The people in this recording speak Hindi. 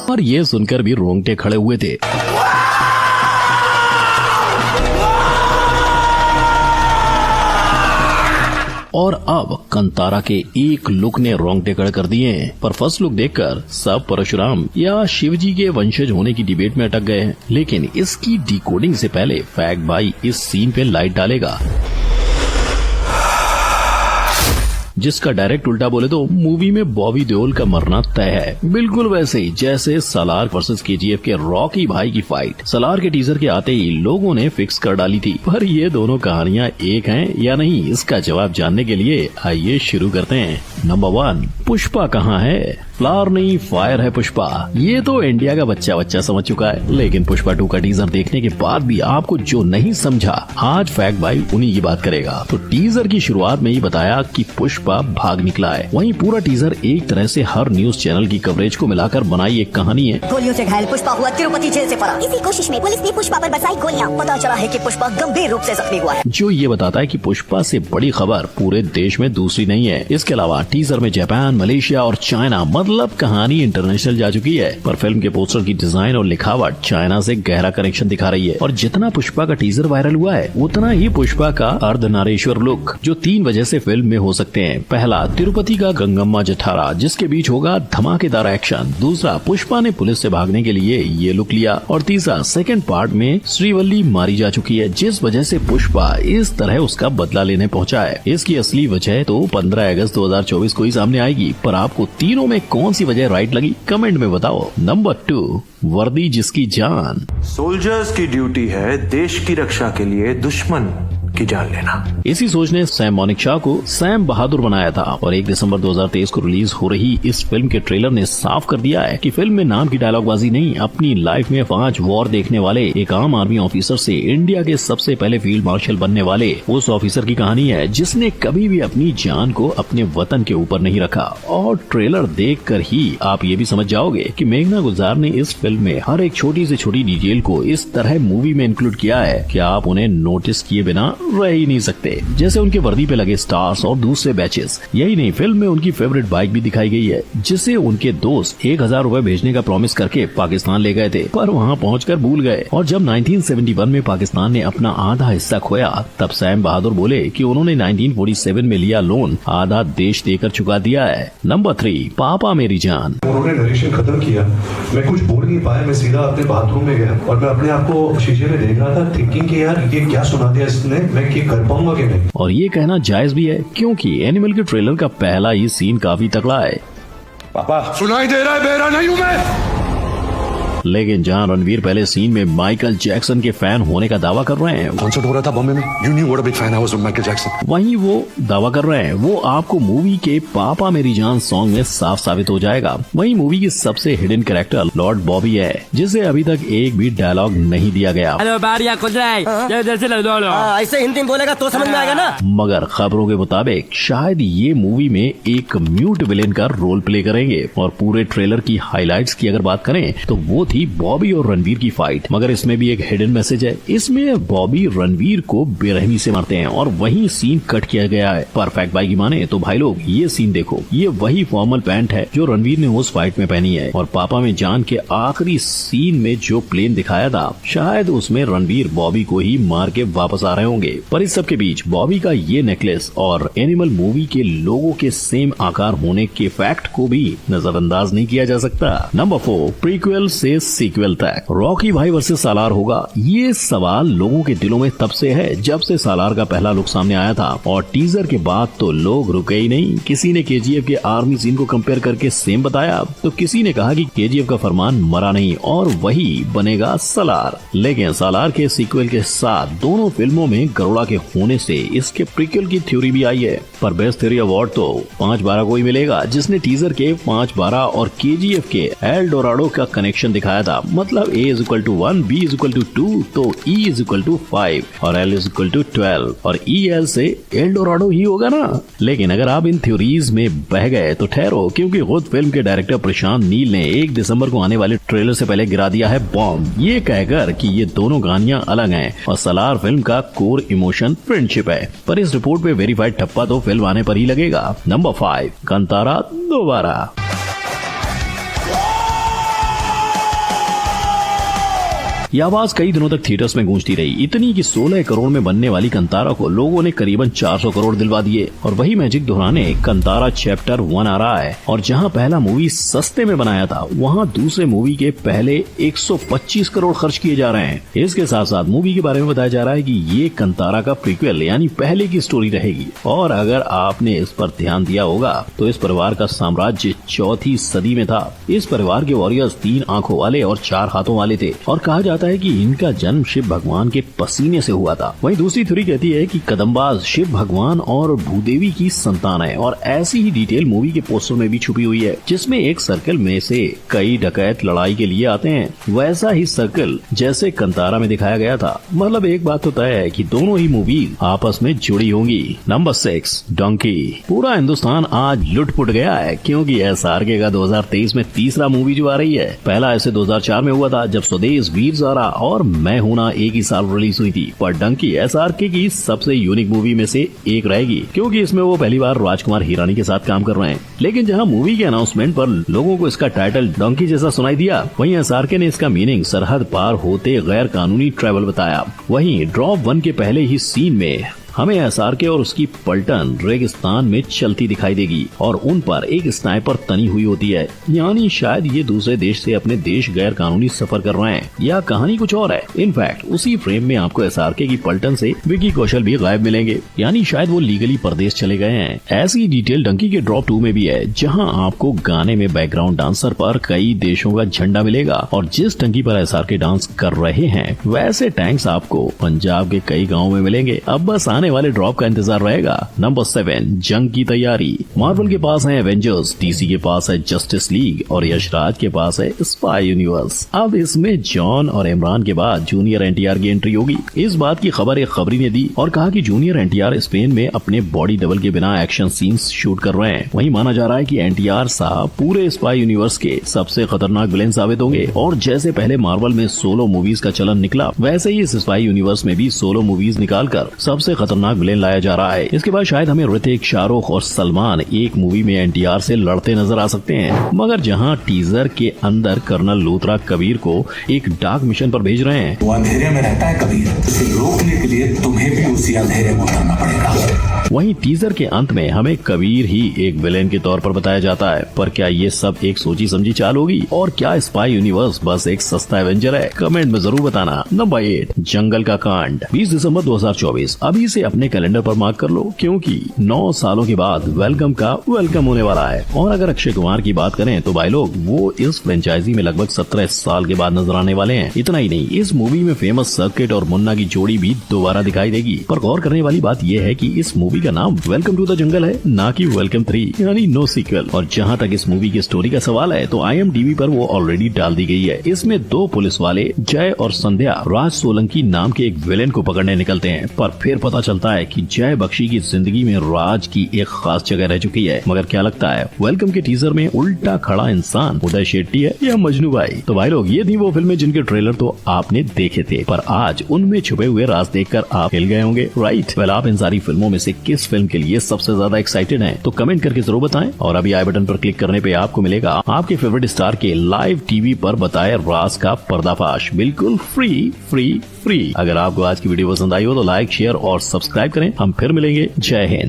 और ये सुनकर भी रोंगटे खड़े हुए थे। और अब कंतारा के एक लुक ने रोंगटे खड़े कर दिए हैं। पर फर्स्ट लुक देखकर सब परशुराम या शिवजी के वंशज होने की डिबेट में अटक गए हैं। लेकिन इसकी डिकोडिंग से पहले फैक्ट भाई इस सीन पे लाइट डालेगा, जिसका डायरेक्ट उल्टा बोले तो मूवी में बॉबी देओल का मरना तय है। बिल्कुल वैसे ही जैसे सलार वर्सेस केजीएफ के रॉकी भाई की फाइट सलार के टीजर के आते ही लोगों ने फिक्स कर डाली थी। पर ये दोनों कहानियां एक हैं या नहीं, इसका जवाब जानने के लिए आइए शुरू करते हैं। नंबर 1, पुष्पा कहाँ है? फ्लावर नहीं फायर है पुष्पा। ये तो इंडिया का बच्चा समझ चुका है। लेकिन पुष्पा 2 का टीजर देखने के बाद भी आपको जो नहीं समझा, आज फैक्ट भाई उन्हीं की बात करेगा। तो टीजर की शुरुआत में ही बताया कि पुष्पा भाग निकला है। वहीं पूरा टीजर एक तरह से हर न्यूज चैनल की कवरेज को मिलाकर बनाई एक कहानी है। गोलियों से घायल पुष्पा हुआ तिरुपति जेल से फरार। इसी कोशिश में पुलिस ने पुष्पा पर बरसाई गोलियां। पता चला है कि पुष्पा गंभीर रूप से जख्मी हुआ है, जो ये बताता है कि पुष्पा से बड़ी खबर पूरे देश में दूसरी नहीं है। इसके अलावा टीजर में जापान, मलेशिया और चाइना, मतलब कहानी इंटरनेशनल जा चुकी है। पर फिल्म के पोस्टर की डिजाइन और लिखावट चाइना से गहरा कनेक्शन दिखा रही है। और जितना पुष्पा का टीजर वायरल हुआ है, उतना ही पुष्पा का अर्धनारेश्वर लुक, जो 3 वजह से फिल्म में हो सकते हैं। पहला, तिरुपति का गंगम्मा जठारा, जिसके बीच होगा धमाकेदार एक्शन। दूसरा, पुष्पा ने पुलिस से भागने के लिए ये लुक लिया। और तीसरा, सेकंड पार्ट में श्रीवल्ली मारी जा चुकी है, जिस वजह से पुष्पा इस तरह उसका बदला लेने पहुंचा है। इसकी असली वजह तो 15 अगस्त 2024 को ही सामने आएगी। पर आपको तीनों में कौन सी वजह राइट लगी, कमेंट में बताओ। नंबर 2, वर्दी जिसकी जान। सोल्जर्स की ड्यूटी है देश की रक्षा के लिए दुश्मन की जान लेना। इसी सोच ने सैम मोनिकशॉ को सैम बहादुर बनाया था। और 1 दिसंबर 2023 को रिलीज हो रही इस फिल्म के ट्रेलर ने साफ कर दिया है कि फिल्म में नाम की डायलॉगबाजी नहीं, अपनी लाइफ में 5 वॉर देखने वाले एक आम आर्मी ऑफिसर से इंडिया के सबसे पहले फील्ड मार्शल बनने वाले उस ऑफिसर की कहानी है, जिसने कभी भी अपनी जान को अपने वतन के ऊपर नहीं रखा। और ट्रेलर देखकर ही आप ये भी समझ जाओगे कि मेघना गुलजार ने इस फिल्म में हर एक छोटी से छोटी डिटेल को इस तरह मूवी में इंक्लूड किया है कि आप उन्हें नोटिस किए बिना रह ही नहीं सकते। जैसे उनके वर्दी पे लगे स्टार्स और दूसरे बैचेस। यही नहीं, फिल्म में उनकी फेवरेट बाइक भी दिखाई गई है, जिसे उनके दोस्त 1000 रुपए भेजने का प्रॉमिस करके पाकिस्तान ले गए थे, पर वहाँ पहुंचकर भूल गए। और जब 1971 में पाकिस्तान ने अपना आधा हिस्सा खोया, तब सैम बहादुर बोले कि उन्होंने 1947 में लिया लोन आधा देश देकर चुका दिया है। नंबर 3, पापा मेरी जान। उन्होंने नरेशन खत्म किया, मैं कुछ बोल नहीं पाया, मैं सीधा अपने बाथरूम में गया और मैं अपने आप को शीशे में देख रहा था, थिंकिंग कि यार ये क्या सुना दिया इसने, मैं ये कर पाऊंगा कि नहीं। और ये कहना जायज भी है, क्योंकि एनिमल के ट्रेलर का पहला ही सीन काफी तगड़ा है। पापा सुनाई दे रहा है, बेरा नहीं हूँ मैं। लेकिन जहां रणवीर पहले सीन में माइकल जैक्सन के फैन होने का दावा कर रहे हैं, कॉन्सर्ट हो रहा था बॉम्बे में, you knew what a big fan I was of Michael Jackson, वहीं वो दावा कर रहे हैं वो आपको मूवी के पापा मेरी जान सॉन्ग में साफ साबित हो जाएगा। वहीं मूवी की सबसे हिडन कैरेक्टर लॉर्ड बॉबी है, जिसे अभी तक एक भी डायलॉग नहीं दिया गया। ऐसे हिंदी में बोलेगा तो समझ में आएगा ना। मगर खबरों के मुताबिक शायद ये मूवी में एक म्यूट विलेन का रोल प्ले करेंगे। और पूरे ट्रेलर की हाइलाइट्स की अगर बात करें तो वो थी बॉबी और रणवीर की फाइट। मगर इसमें भी एक हिडन मैसेज है। इसमें बॉबी रणवीर को बेरहमी से मारते हैं और वही सीन कट किया गया है। परफेक्ट भाई की माने तो भाई लोग ये सीन देखो, ये वही फॉर्मल पैंट है जो रणवीर ने उस फाइट में पहनी है। और पापा में जान के आखिरी सीन में जो प्लेन दिखाया था, शायद उसमें रणवीर बॉबी को ही मार के वापस आ रहे होंगे। पर इस सब के बीच बॉबी का ये नेकलेस और एनिमल मूवी के लोगों के सेम आकार होने के फैक्ट को भी नजरअंदाज नहीं किया जा सकता। नंबर 4, प्रीक्वल से सीक्वल तक रॉकी भाई वर्सेस सालार होगा। ये सवाल लोगों के दिलों में तब से है जब से सालार का पहला लुक सामने आया था। और टीजर के बाद तो लोग रुके ही नहीं। किसी ने केजीएफ के आर्मी सीन को कंपेयर करके सेम बताया, तो किसी ने कहा कि केजीएफ का फरमान मरा नहीं और वही बनेगा सालार। लेकिन सालार के सीक्वल के साथ दोनों फिल्मों में गरुड़ा के होने से इसके प्रीक्वल की थ्योरी भी आई है। पर बेस्ट थ्योरी अवार्ड तो 5/12 को ही मिलेगा, जिसने टीजर के 5/12 और केजीएफ के एल डोराडो का कनेक्शन दिखाया था। मतलब A=1, B=2 तो E=5 और L=12 और EL से एल डोराडो ही होगा ना। लेकिन अगर आप इन थ्योरीज में बह गए तो ठहरो, क्योंकि खुद फिल्म के डायरेक्टर प्रशांत नील ने 1 दिसंबर को आने वाले ट्रेलर से पहले गिरा दिया है बॉम्ब, ये कहकर कि ये दोनों कहानियां अलग हैं और सालार फिल्म का कोर इमोशन फ्रेंडशिप है। पर इस रिपोर्ट पे वेरीफाइड ठप्पा तो फिल्म आने पर ही लगेगा। नंबर 5, कंतारा दोबारा। यह आवाज कई दिनों तक थिएटर्स में गूंजती रही, इतनी कि 16 करोड़ में बनने वाली कंतारा को लोगों ने करीबन 400 करोड़ दिलवा दिए। और वही मैजिक दोहराने कंतारा चैप्टर 1 आ रहा है, और जहां पहला मूवी सस्ते में बनाया था, वहां दूसरे मूवी के पहले 125 करोड़ खर्च किए जा रहे हैं। इसके साथ साथ मूवी के बारे में बताया जा रहा है कि ये कंतारा का प्रीक्वल यानी पहले की स्टोरी रहेगी। और अगर आपने इस पर ध्यान दिया होगा तो इस परिवार का साम्राज्य 4वीं सदी में था। इस परिवार के वॉरियर्स 3 आंखों वाले और 4 हाथों वाले थे, और कहा जाता है कि इनका जन्म शिव भगवान के पसीने से हुआ था। वहीं दूसरी थ्योरी कहती है कि कदम्बाज शिव भगवान और भूदेवी की संतान है, और ऐसी ही डिटेल मूवी के पोस्टर में भी छुपी हुई है, जिसमें एक सर्कल में से कई डकैत लड़ाई के लिए आते हैं, वैसा ही सर्कल जैसे कंतारा में दिखाया गया था। मतलब एक बात तो तय है कि दोनों ही मूवी आपस में जुड़ी होंगी। नंबर 6 डंकी। पूरा हिंदुस्तान आज लुट पुट गया है, क्योंकि SRK का 2023 में तीसरा मूवी जो आ रही है। पहला ऐसे 2004 में हुआ था, जब स्वदेश, वीर ज़ारा और मैं हूं ना एक ही साल रिलीज हुई थी। पर डंकी SRK की सबसे यूनिक मूवी में से एक रहेगी, क्योंकि इसमें वो पहली बार राजकुमार हिरानी के साथ काम कर रहे हैं। लेकिन जहां मूवी के अनाउंसमेंट पर लोगों को इसका टाइटल डंकी जैसा सुनाई दिया, वहीं SRK ने इसका मीनिंग सरहद पार होते गैर कानूनी ट्रैवल बताया। वहीं ड्रॉप 1 के पहले ही सीन में हमें SRK और उसकी पलटन रेगिस्तान में चलती दिखाई देगी, और उन पर एक स्नाइपर तनी हुई होती है, यानी शायद ये दूसरे देश से अपने देश गैर कानूनी सफर कर रहे हैं, या कहानी कुछ और है। इनफैक्ट उसी फ्रेम में आपको SRK की पलटन से विकी कौशल भी गायब मिलेंगे, यानी शायद वो लीगली परदेश चले गए हैं। ऐसी डिटेल डंकी के ड्रॉप 2 में भी है, जहाँ आपको गाने में बैकग्राउंड डांसर पर कई देशों का झंडा मिलेगा, और जिस टंकी पर SRK डांस कर रहे हैं वैसे टैंक्स आपको पंजाब के कई गाँव में मिलेंगे। अब बस आने वाले ड्रॉप का इंतजार रहेगा। नंबर 7 जंग की तैयारी। मार्वल के पास है एवेंजर्स, DC के पास है जस्टिस लीग, और यशराज के पास है स्पाई यूनिवर्स। अब इसमें जॉन और इमरान के बाद जूनियर NTR की एंट्री होगी। इस बात की खबर एक खबरी ने दी, और कहा कि जूनियर NTR स्पेन में अपने बॉडी डबल के बिना एक्शन सीन्स शूट कर रहे हैं। वहीं माना जा रहा है कि NTR साहब पूरे स्पाई यूनिवर्स के सबसे खतरनाक विलेन साबित होंगे, और जैसे पहले मार्वल में सोलो मूवीज का चलन निकला, वैसे ही इस स्पाई यूनिवर्स में भी सोलो मूवीज निकालकर सबसे खतरनाक विलेन लाया जा रहा है। इसके बाद शायद हमें ऋतिक, शाहरुख और सलमान एक मूवी में NTR से लड़ते नजर आ सकते हैं। मगर जहां टीजर के अंदर कर्नल लूथरा कबीर को एक डार्क मिशन पर भेज रहे हैं, वो अंधेरे में रहता है कबीर, उसे रोकने के लिए तुम्हें भी उसी अंधेरे में उतरना पड़ेगा। वहीं टीजर के अंत में हमें कबीर ही एक विलेन के तौर पर बताया जाता है। पर क्या ये सब एक सोची समझी चाल होगी, और क्या स्पाई यूनिवर्स बस एक सस्ता एवेंजर है? कमेंट में जरूर बताना। नंबर 8 जंगल का कांड। 20 दिसंबर 2024 अभी से अपने कैलेंडर पर मार्क कर लो, क्योंकि 9 सालों के बाद वेलकम का वेलकम होने वाला है। और अगर अक्षय कुमार की बात करें तो भाई लोग, वो इस फ्रेंचाइजी में लगभग 17 साल के बाद नजर आने वाले हैं। इतना ही नहीं, इस मूवी में फेमस सर्किट और मुन्ना की जोड़ी भी दोबारा दिखाई देगी। पर गौर करने वाली बात यह है कि इस मूवी का नाम वेलकम टू द जंगल है, ना कि वेलकम 3 यानी नो सीक्वल। और जहां तक इस मूवी की स्टोरी का सवाल है, तो IMDb पर वो ऑलरेडी डाल दी गई है। इसमें 2 पुलिस वाले जय और संध्या राज सोलंकी नाम के एक विलेन को पकड़ने निकलते हैं, पर फिर पता चलता है कि जय बख्शी की जिंदगी में राज की एक खास जगह रह चुकी है। मगर क्या लगता है, वेलकम के टीजर में उल्टा खड़ा इंसान उदय शेट्टी है या मजनू भाई? तो भाई लोग, ये थी वो फिल्में जिनके ट्रेलर तो आपने देखे थे, पर आज उनमें छुपे हुए राज देखकर आप हिल गए होंगे, राइट? वेल, आप इन सारी फिल्मों में से किस फिल्म के लिए सबसे ज्यादा एक्साइटेड हैं? तो कमेंट करके जरूर बताएं। और अभी आई बटन पर क्लिक करने पे आपको मिलेगा आपके फेवरेट स्टार के लाइव टीवी पर बताए राज का पर्दाफाश, बिल्कुल फ्री फ्री फ्री। अगर आपको आज की वीडियो पसंद आई हो तो लाइक, शेयर और सब्सक्राइब करें। हम फिर मिलेंगे। जय हिंद।